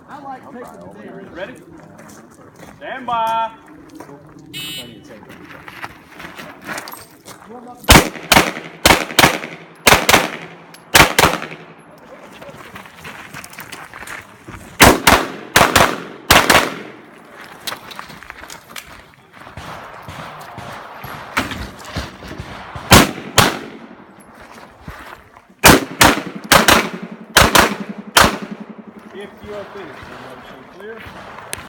I like taking the day. Ready? Stand by. Plenty of tape. Warm up. If you are finished, motion clear.